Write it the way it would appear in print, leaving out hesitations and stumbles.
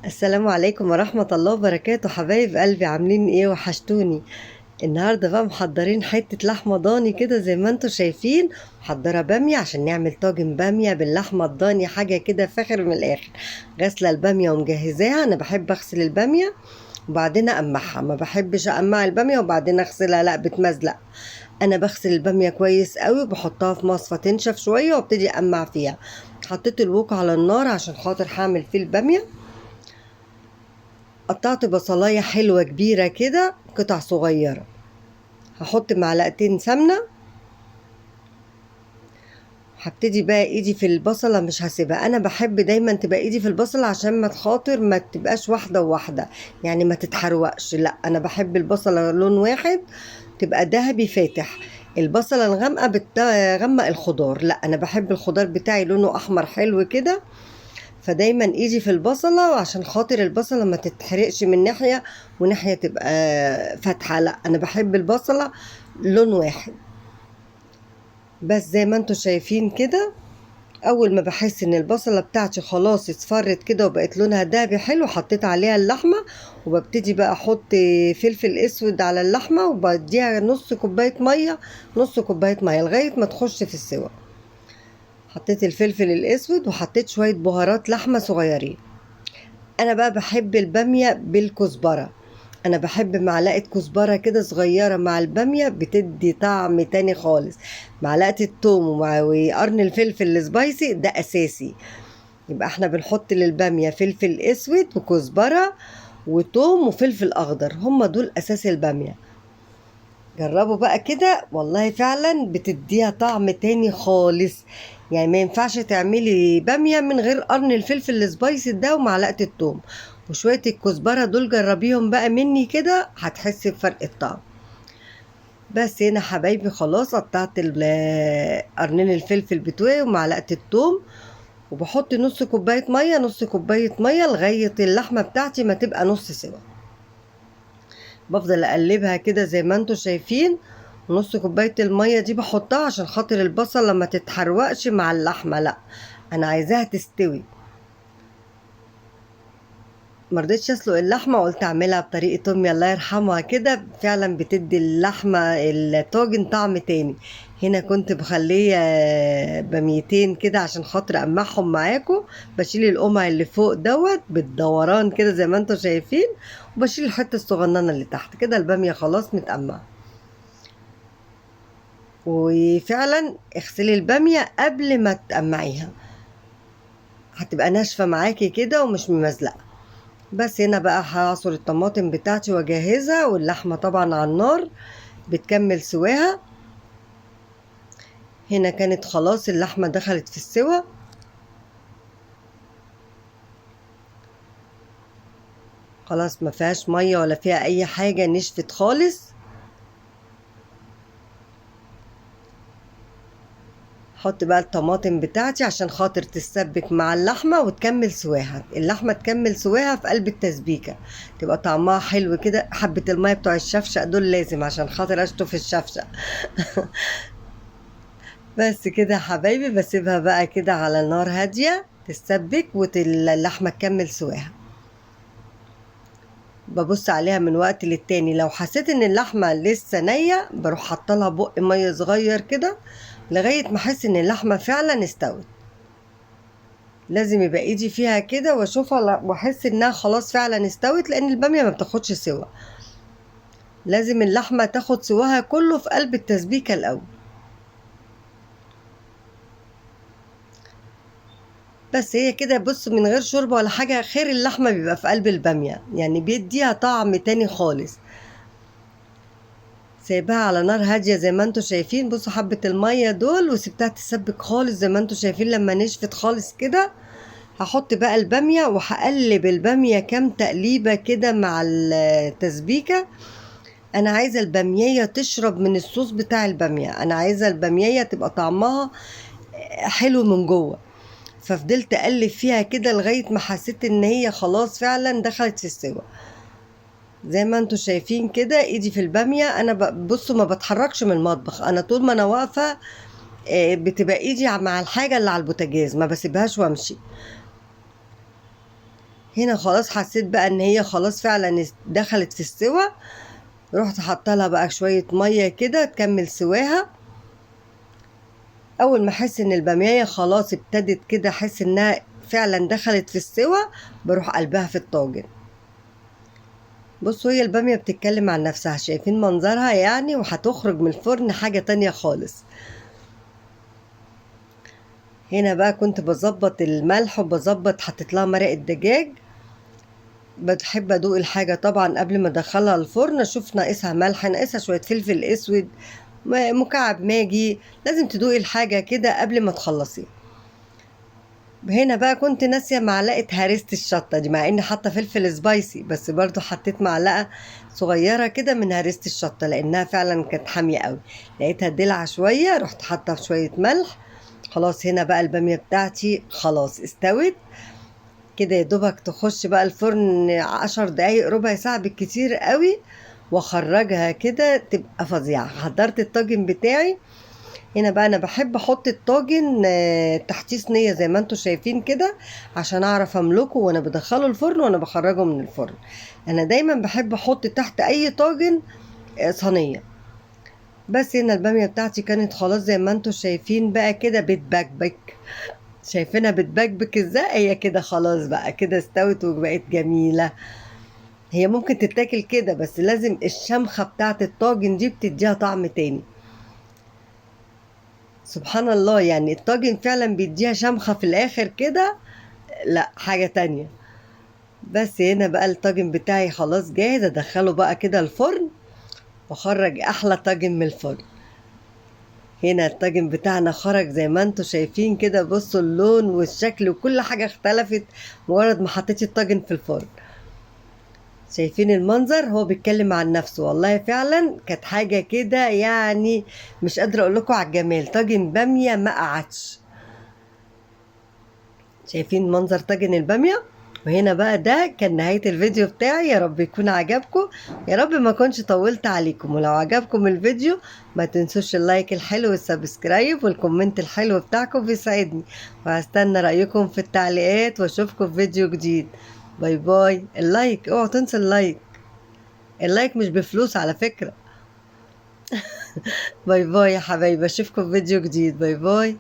السلام عليكم ورحمة الله وبركاته، حبايب قلبي، عاملين ايه؟ وحشتوني. النهاردة بقى محضرين حتة لحمة ضاني كده زي ما انتوا شايفين. محضرة بامية عشان نعمل طاجن بامية باللحمة الضاني، حاجة كده فاخر من الآخر. غاسلة البامية ومجهزاها. أنا بحب أغسل البامية وبعدين أقمعها، ما بحبش أقمع البامية وبعدين أغسلها، لا بتمزلق. أنا بغسل البامية كويس قوي وبحطها في مصفى تنشف شوية وابتدي أقمع فيها. حطيت الوك على النار عشان خاطر هعمل فيه البامية. قطعت بصلاية حلوة كبيرة كده قطع صغيرة. هحط معلقتين سمنة. هبتدي بقى ايدي في البصلة، مش هسيبها. انا بحب دايما تبقى ايدي في البصلة عشان ما تخاطر ما تبقاش واحدة وواحدة، يعني ما تتحروقش. لا، انا بحب البصلة لون واحد، تبقى ذهبي فاتح. البصلة الغامقة بتغمق الخضار، لا انا بحب الخضار بتاعي لونه احمر حلو كده. فدايما ايدي في البصلة عشان خاطر البصلة ما تتحرقش من ناحية وناحية تبقى فاتحة. لا، انا بحب البصلة لون واحد. بس زي ما انتوا شايفين كده، اول ما بحس ان البصلة بتاعتي خلاص اصفرت كده وبقت لونها دهبي حلو، حطيت عليها اللحمة. وببتدي بقى احط فلفل اسود على اللحمة وبديها نص كوباية مية، نص كوباية مية لغاية ما تخش في السوا. حطيت الفلفل الاسود وحطيت شوية بهارات لحمة صغيرين. انا بقى بحب البامية بالكزبرة. انا بحب معلقة كزبرة كده صغيرة مع البامية، بتدي طعم تاني خالص. معلقة التوم وقرن الفلفل السبايسي ده اساسي. يبقى احنا بنحط للبامية فلفل اسود وكزبرة وتوم وفلفل اخضر، هم دول اساس البامية. جربوا بقى كده، والله فعلا بتديها طعم تاني خالص. يعني ما ينفعش تعملي بامية من غير قرن الفلفل السبايسي ده ومعلقة التوم وشوية الكزبرة دول. جربيهم بقى مني كده هتحسي بفرق الطعم. بس هنا حبايبي خلاص قطعت قرنين الفلفل بتوعي ومعلقة التوم. وبحط نص كوباية مية، نص كوباية مية لغاية اللحمة بتاعتي ما تبقى نص سوا. بفضل اقلبها كده زي ما انتوا شايفين. نص كوباية المية دي بحطها عشان خاطر البصل لما تتحروقش مع اللحمة، لا انا عايزاها تستوي. مرضتش اسلق اللحمة، قلت اعملها بطريقة امي الله يرحمها كده، فعلا بتدي اللحمة الطاجن طعم تاني. هنا كنت بخليه بميتين كده عشان خاطر امعهم معاكم. بشيل القمع اللي فوق دوت بالدوران كده زي ما انتوا شايفين، وبشيل الحتة الصغننة اللي تحت كده. البامية خلاص متقمعة. وفعلا اغسلي البامية قبل ما تقمعيها، هتبقى ناشفة معاكي كده ومش ممزلقة. بس هنا بقى هعصر الطماطم بتاعتي واجهزها، واللحمة طبعا على النار بتكمل سواها. هنا كانت خلاص اللحمة دخلت في السوا. خلاص ما فيهاش مية ولا فيها اي حاجة، نشفت خالص. حط بقى الطماطم بتاعتي عشان خاطر تتسبك مع اللحمة وتكمل سواها. اللحمة تكمل سواها في قلب التسبيكة، تبقى طعمها حلو كده. حبة المية بتوع الشفشق دول لازم عشان خاطر اشطف الشفشق. بس كده يا حبايبي، بسيبها بقى كده على نار هادية تتسبك واللحمة تكمل سواها. ببص عليها من وقت للتاني، لو حسيت ان اللحمة لسه نية بروح حاطلها بق مية صغير كده لغاية ما احس ان اللحمة فعلا استوت. لازم يبقى ايدي فيها كده واشوفها واحس انها خلاص فعلا استوت، لان البامية ما بتاخدش سوا. لازم اللحمة تاخد سواها كله في قلب التسبيكة الاول. بس هي كده بص، من غير شوربة ولا حاجة، خير اللحمة بيبقى في قلب البامية، يعني بيديها طعم تاني خالص. سايباها على نار هادية زي ما انتوا شايفين. بصوا حبة المية دول وسبتها تسبك خالص زي ما انتوا شايفين. لما نشفت خالص كده هحط بقى البامية وهقلب البامية كام تقليبة كده مع التسبيكة. انا عايزة البامية تشرب من الصوص بتاع البامية، انا عايزة البامية تبقى طعمها حلو من جوه. ففضلت اقلب فيها كده لغايه ما حسيت ان هي خلاص فعلا دخلت في السوا. زي ما انتوا شايفين كده ايدي في الباميه. انا بصوا ما بتحركش من المطبخ، انا طول ما انا واقفه بتبقى ايدي مع الحاجه اللي على البوتاجاز، ما بسيبهاش وامشي. هنا خلاص حسيت بقى ان هي خلاص فعلا دخلت في السوا، رحت حاطه لها بقى شويه ميه كده تكمل سواها. اول ما احس ان الباميه خلاص ابتدت كده احس انها فعلا دخلت في السوا، بروح قلبها في الطاجن. بصوا هي الباميه بتتكلم عن نفسها، شايفين منظرها يعني، وهتخرج من الفرن حاجه تانية خالص. هنا بقى كنت بظبط الملح وبظبط، حطيت لها مرق الدجاج. بحب ادوق الحاجه طبعا قبل ما ادخلها الفرن، اشوف ناقصها ملح، ناقصها شويه فلفل اسود، مكعب ماجي. لازم تدوقي الحاجه كده قبل ما تخلصيها. هنا بقى كنت ناسيه معلقه هريسه الشطه دي، مع اني حاطه فلفل سبايسي، بس برضو حطيت معلقه صغيره كده من هريسه الشطه لانها فعلا كانت حاميه قوي. لقيتها دلع شويه، رحت حاطه شويه ملح. خلاص هنا بقى الباميه بتاعتي خلاص استوت كده، يا دوبك تخش بقى الفرن 10 دقايق ربع ساعة بالكتير قوي، واخرجها كده تبقى فظيعة. حضرت الطاجن بتاعي. هنا بقى انا بحب احط الطاجن تحتيه صينية زي ما انتم شايفين كده، عشان اعرف املكه وانا بدخله الفرن وانا بخرجه من الفرن. انا دايما بحب احط تحت اي طاجن صينية. بس هنا البامية بتاعتي كانت خلاص زي ما انتم شايفين بقى كده بتبكبك. شايفينها بتبكبك ازاي؟ هي كده خلاص بقى كده استوت وبقت جميلة. هي ممكن تتاكل كده، بس لازم الشمخة بتاعت الطاجن دي بتديها طعم تاني. سبحان الله، يعني الطاجن فعلا بيديها شمخة في الآخر كده، لا حاجة تانية. بس هنا بقى الطاجن بتاعي خلاص جاهز، ادخله بقى كده الفرن واخرج احلى طاجن من الفرن. هنا الطاجن بتاعنا خرج زي ما انتم شايفين كده، بصوا اللون والشكل وكل حاجة اختلفت مجرد ما حطيتي الطاجن في الفرن. شايفين المنظر؟ هو بيتكلم عن نفسه، والله فعلا كانت حاجة كده يعني مش قادرة اقول لكم على الجمال. طاجن بامية ما قعدش. شايفين منظر طاجن البامية؟ وهنا بقى ده كان نهاية الفيديو بتاعي، يا رب يكون عجبكم، يا رب ما كنتش طولت عليكم. ولو عجبكم الفيديو ما تنسوش اللايك الحلو والسبسكرايب والكومنت الحلو بتاعكم بيساعدني، وهستنى رأيكم في التعليقات، واشوفكم في فيديو جديد. باي باي. اللايك اوعوا تنسوا اللايك، اللايك مش بفلوس على فكرة. باي باي يا حبايبي، اشوفكم في فيديو جديد. باي باي.